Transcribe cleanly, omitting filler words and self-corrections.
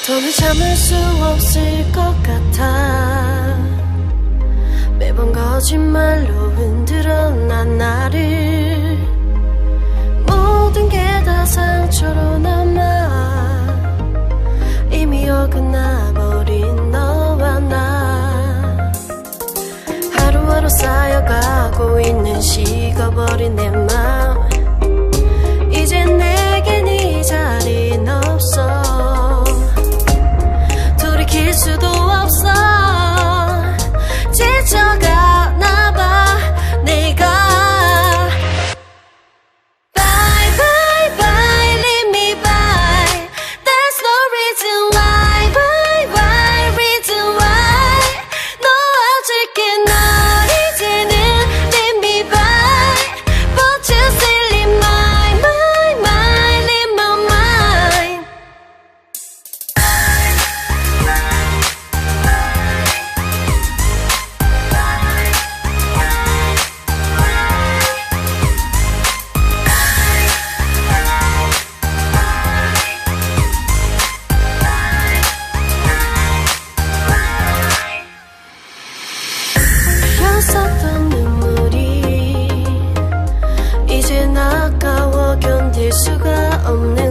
더는 참을 수 없을 것 같아. 매번 거짓말로 흔들어 난 나를. 모든 게 다 상처로 남아 이미 어긋나버린 너와 나. 하루하루 쌓여가고 있는 식어버린 내 맘. 이제 내겐 이 자리는 없어. 돌이킬 수도 없어. 지쳐가나 봐 내가. Bye bye bye leave me by. There's no reason why. Bye bye reason why. 놓아줄게 널 이제는 leave me by. But you still leave my leave my mind. 흘렸었던 눈물이 이젠 아까워 견딜 수가 없는